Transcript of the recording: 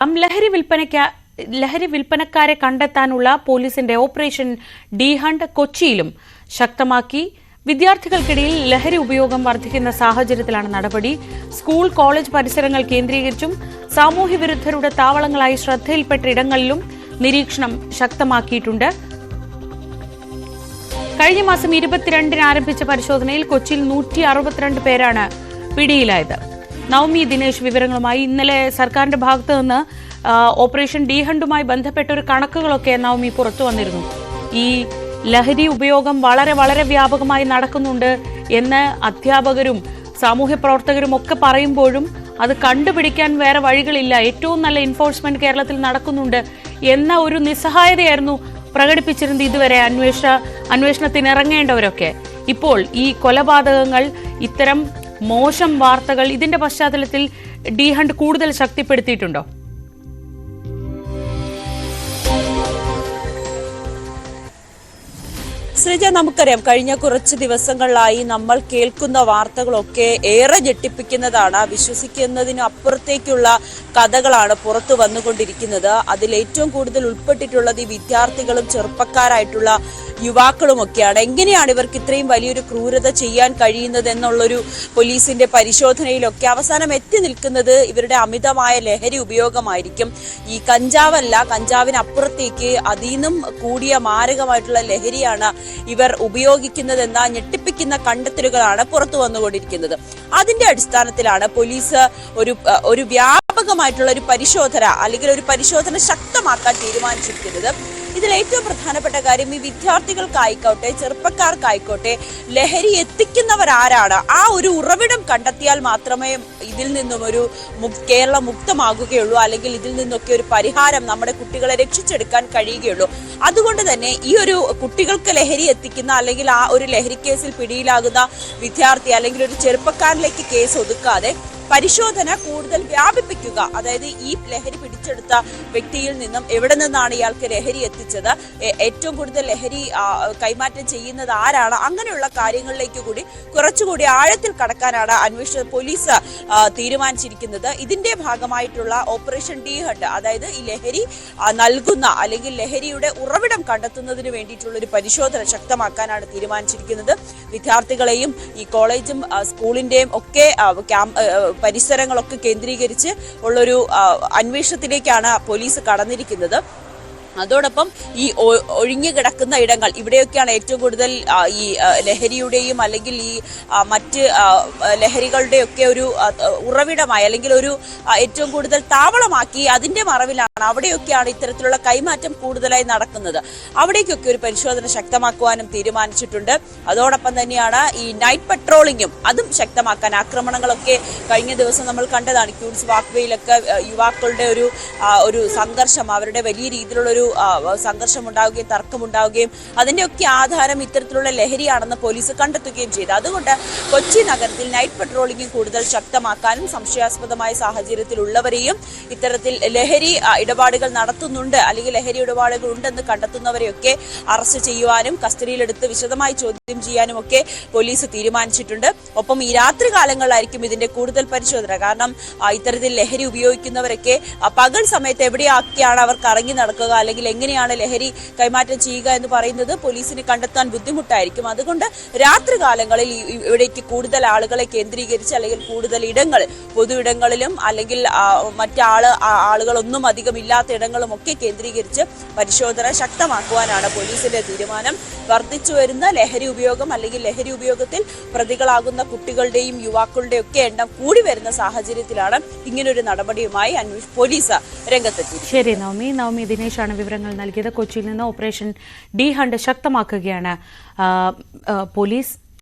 ലഹരി വിൽപ്പനക്കാരെ കണ്ടെത്താനുള്ള പോലീസിന്റെ ഓപ്പറേഷൻ ഡി ഹണ്ട് കൊച്ചിയിലും ശക്തമാക്കി. വിദ്യാർത്ഥികൾക്കിടയിൽ ലഹരി ഉപയോഗം വർദ്ധിക്കുന്ന സാഹചര്യത്തിലാണ് നടപടി. സ്കൂൾ കോളേജ് പരിസരങ്ങൾ കേന്ദ്രീകരിച്ചും സാമൂഹ്യ വിരുദ്ധരുടെ താവളങ്ങളായി ശ്രദ്ധയിൽപ്പെട്ട ഇടങ്ങളിലും നിരീക്ഷണം ശക്തമാക്കിയിട്ടുണ്ട്. കഴിഞ്ഞ മാസം 22-ന് ആരംഭിച്ച പരിശോധനയിൽ കൊച്ചിയിൽ 162 പേരാണ് പിടിയിലായത്. നവമി ദിനേശ് വിവരങ്ങളുമായി. ഇന്നലെ സർക്കാരിന്റെ ഭാഗത്തു നിന്ന് ഓപ്പറേഷൻ ഡി ഹണ്ടുമായി ബന്ധപ്പെട്ട ഒരു കണക്കുകളൊക്കെ നവമി പുറത്തു വന്നിരുന്നു. ഈ ലഹരി ഉപയോഗം വളരെ വളരെ വ്യാപകമായി നടക്കുന്നുണ്ട് എന്ന് അധ്യാപകരും സാമൂഹ്യ പ്രവർത്തകരും ഒക്കെ പറയുമ്പോഴും അത് കണ്ടുപിടിക്കാൻ വേറെ വഴികളില്ല. ഏറ്റവും നല്ല എൻഫോഴ്സ്മെന്റ് കേരളത്തിൽ നടക്കുന്നുണ്ട് എന്ന ഒരു നിസ്സഹായതയായിരുന്നു പ്രകടിപ്പിച്ചിരുന്നത് ഇതുവരെ അന്വേഷണത്തിനിറങ്ങേണ്ടവരൊക്കെ. ഇപ്പോൾ ഈ കൊലപാതകങ്ങൾ, ഇത്തരം മോശം വാർത്തകൾ, ഇതിന്റെ പശ്ചാത്തലത്തിൽ ഡി ഹണ്ട് കൂടുതൽ ശക്തിപ്പെടുത്തിയിട്ടുണ്ടോ? ശ്രീജ, നമുക്കറിയാം കഴിഞ്ഞ കുറച്ച് ദിവസങ്ങളിലായി നമ്മൾ കേൾക്കുന്ന വാർത്തകളൊക്കെ ഏറെ ഞെട്ടിപ്പിക്കുന്നതാണ്. വിശ്വസിക്കുന്നതിന് അപ്പുറത്തേക്കുള്ള കഥകളാണ് പുറത്തു വന്നുകൊണ്ടിരിക്കുന്നത്. അതിൽ ഏറ്റവും കൂടുതൽ ഉൾപ്പെട്ടിട്ടുള്ളത് ഈ വിദ്യാർത്ഥികളും ചെറുപ്പക്കാരായിട്ടുള്ള യുവാക്കളുമൊക്കെയാണ്. എങ്ങനെയാണ് ഇവർക്ക് ഇത്രയും വലിയൊരു ക്രൂരത ചെയ്യാൻ കഴിയുന്നത് എന്നുള്ളൊരു പോലീസിന്റെ പരിശോധനയിലൊക്കെ അവസാനം എത്തി നിൽക്കുന്നത് ഇവരുടെ അമിതമായ ലഹരി ഉപയോഗമായിരിക്കും. ഈ കഞ്ചാവല്ല, കഞ്ചാവിനപ്പുറത്തേക്ക് അതിനും കൂടിയ മാരകമായിട്ടുള്ള ലഹരിയാണ് ഇവർ ഉപയോഗിക്കുന്നതെന്ന ഞെട്ടിപ്പിക്കുന്ന കണ്ടെത്തലുകളാണ് പുറത്തു വന്നുകൊണ്ടിരിക്കുന്നത്. അതിന്റെ അടിസ്ഥാനത്തിലാണ് പോലീസ് ഒരു വ്യാപകമായിട്ടുള്ള ഒരു പരിശോധന അല്ലെങ്കിൽ ഒരു പരിശോധന ശക്തമാക്കാൻ തീരുമാനിച്ചിരിക്കുന്നത്. ഇതിൽ ഏറ്റവും പ്രധാനപ്പെട്ട കാര്യം, ഈ വിദ്യാർത്ഥികൾക്കായിക്കോട്ടെ ചെറുപ്പക്കാർക്കായിക്കോട്ടെ ലഹരി എത്തിക്കുന്നവരാരാണ്, ആ ഒരു ഉറവിടം കണ്ടെത്തിയാൽ മാത്രമേ ഇതിൽ നിന്നും ഒരു കേരളം മുക്തമാകുകയുള്ളൂ, അല്ലെങ്കിൽ ഇതിൽ നിന്നൊക്കെ ഒരു പരിഹാരം നമ്മുടെ കുട്ടികളെ രക്ഷിച്ചെടുക്കാൻ കഴിയുകയുള്ളൂ. അതുകൊണ്ട് തന്നെ ഈ ഒരു കുട്ടികൾക്ക് ലഹരി എത്തിക്കുന്ന അല്ലെങ്കിൽ ആ ഒരു ലഹരി കേസിൽ പിടിയിലാകുന്ന വിദ്യാർത്ഥി അല്ലെങ്കിൽ ഒരു ചെറുപ്പക്കാരിലേക്ക് കേസ് ഒതുക്കാതെ പരിശോധന കൂടുതൽ വ്യാപിപ്പിക്കുക. അതായത് ഈ ലഹരി പിടിച്ചെടുത്ത വ്യക്തിയിൽ നിന്നും എവിടെ നിന്നാണ് ഇയാൾക്ക് ലഹരി എത്തിച്ചത്, ഏറ്റവും കൂടുതൽ ലഹരി കൈമാറ്റം ചെയ്യുന്നത് ആരാണ്, അങ്ങനെയുള്ള കാര്യങ്ങളിലേക്ക് കൂടി കുറച്ചുകൂടി ആഴത്തിൽ കടക്കാനാണ് പോലീസ് തീരുമാനിച്ചിരിക്കുന്നത്. ഇതിന്റെ ഭാഗമായിട്ടുള്ള ഓപ്പറേഷൻ ഡി ഹണ്ട്, അതായത് ഈ ലഹരി നൽകുന്ന അല്ലെങ്കിൽ ലഹരിയുടെ ഉറവിടം കണ്ടെത്തുന്നതിന് വേണ്ടിയിട്ടുള്ള ഒരു പരിശോധന ശക്തമാക്കാനാണ് തീരുമാനിച്ചിരിക്കുന്നത്. വിദ്യാർത്ഥികളെയും ഈ കോളേജും സ്കൂളിന്റെയും ഒക്കെ പരിസരങ്ങളൊക്കെ കേന്ദ്രീകരിച്ച് ഉള്ളൊരു അന്വേഷണത്തിലേക്കാണ് പോലീസ് കടന്നിരിക്കുന്നത്. അതോടൊപ്പം ഈ ഒഴിഞ്ഞു കിടക്കുന്ന ഇടങ്ങൾ, ഇവിടെയൊക്കെയാണ് ഏറ്റവും കൂടുതൽ ഈ ലഹരിയുടെയും അല്ലെങ്കിൽ ഈ മറ്റ് ലഹരികളുടെയൊക്കെ ഒരു ഉറവിടമായി അല്ലെങ്കിൽ ഒരു ഏറ്റവും കൂടുതൽ താവളമാക്കി അതിന്റെ മറവിലാണ് അവിടെയൊക്കെയാണ് ഇത്തരത്തിലുള്ള കൈമാറ്റം കൂടുതലായി നടക്കുന്നത്. അവിടേക്കൊക്കെ ഒരു പരിശോധന ശക്തമാക്കുവാനും തീരുമാനിച്ചിട്ടുണ്ട്. അതോടൊപ്പം തന്നെയാണ് ഈ നൈറ്റ് പട്രോളിങ്ങും അതും ശക്തമാക്കാൻ. ആക്രമണങ്ങളൊക്കെ കഴിഞ്ഞ ദിവസം നമ്മൾ കണ്ടതാണ്. ക്യൂൻസ് വാക്വേയിലൊക്കെ യുവാക്കളുടെ ഒരു സംഘർഷം, അവരുടെ വലിയ രീതിയിലുള്ള സംഘർഷം ഉണ്ടാവുകയും തർക്കമുണ്ടാവുകയും അതിന്റെയൊക്കെ ആധാരം ഇത്തരത്തിലുള്ള ലഹരിയാണെന്ന് പോലീസ് കണ്ടെത്തുകയും ചെയ്തു. അതുകൊണ്ട് കൊച്ചി നഗരത്തിൽ നൈറ്റ് പട്രോളിംഗ് കൂടുതൽ ശക്തമാക്കാനും സംശയാസ്പദമായ സാഹചര്യത്തിലുള്ളവരെയും ഇത്തരത്തിൽ ലഹരി ഇടപാടുകൾ നടത്തുന്നുണ്ട് അല്ലെങ്കിൽ ലഹരി ഇടപാടുകൾ ഉണ്ടെന്ന് കണ്ടെത്തുന്നവരെയൊക്കെ അറസ്റ്റ് ചെയ്യുവാനും കസ്റ്റഡിയിലെടുത്ത് വിശദമായി ചോദ്യം ചെയ്യാനും ഒക്കെ പോലീസ് തീരുമാനിച്ചിട്ടുണ്ട്. ഒപ്പം ഈ രാത്രി കാലങ്ങളിലായിരിക്കും ഇതിന്റെ കൂടുതൽ പരിശോധന. കാരണം ഇത്തരത്തിൽ ലഹരി ഉപയോഗിക്കുന്നവരൊക്കെ പകൽ സമയത്ത് എവിടെയൊക്കെയാണ് അവർ കറങ്ങി നടക്കുക അല്ലെങ്കിൽ എങ്ങനെയാണ് ലഹരി കൈമാറ്റം ചെയ്യുക എന്ന് പറയുന്നത് പോലീസിന് കണ്ടെത്താൻ ബുദ്ധിമുട്ടായിരിക്കും. അതുകൊണ്ട് രാത്രി കാലങ്ങളിൽ ഇവിടേക്ക് കൂടുതൽ ആളുകളെ കേന്ദ്രീകരിച്ച് അല്ലെങ്കിൽ കൂടുതൽ ഇടങ്ങൾ, പൊതു ഇടങ്ങളിലും അല്ലെങ്കിൽ ആളുകളൊന്നും അധികം ഇല്ലാത്ത ഇടങ്ങളും ഒക്കെ കേന്ദ്രീകരിച്ച് പരിശോധന ശക്തമാക്കുവാനാണ് പോലീസിന്റെ തീരുമാനം. വർദ്ധിച്ചു വരുന്ന ലഹരി ഉപയോഗം അല്ലെങ്കിൽ ലഹരി ഉപയോഗത്തിൽ പ്രതികളാകുന്ന കുട്ടികളുടെയും യുവാക്കളുടെയും ഒക്കെ എണ്ണം കൂടി വരുന്ന സാഹചര്യത്തിലാണ് ഇങ്ങനൊരു നടപടിയുമായി പോലീസ് രംഗത്തെത്തി. ശരി നവമി ദിനേശാണ് വിവരങ്ങൾ നൽകിയത്. കൊച്ചിയിൽ നിന്ന് ഓപ്പറേഷൻ ഡി ഹണ്ട് ശക്തമാക്കുകയാണ് പോലീസ്.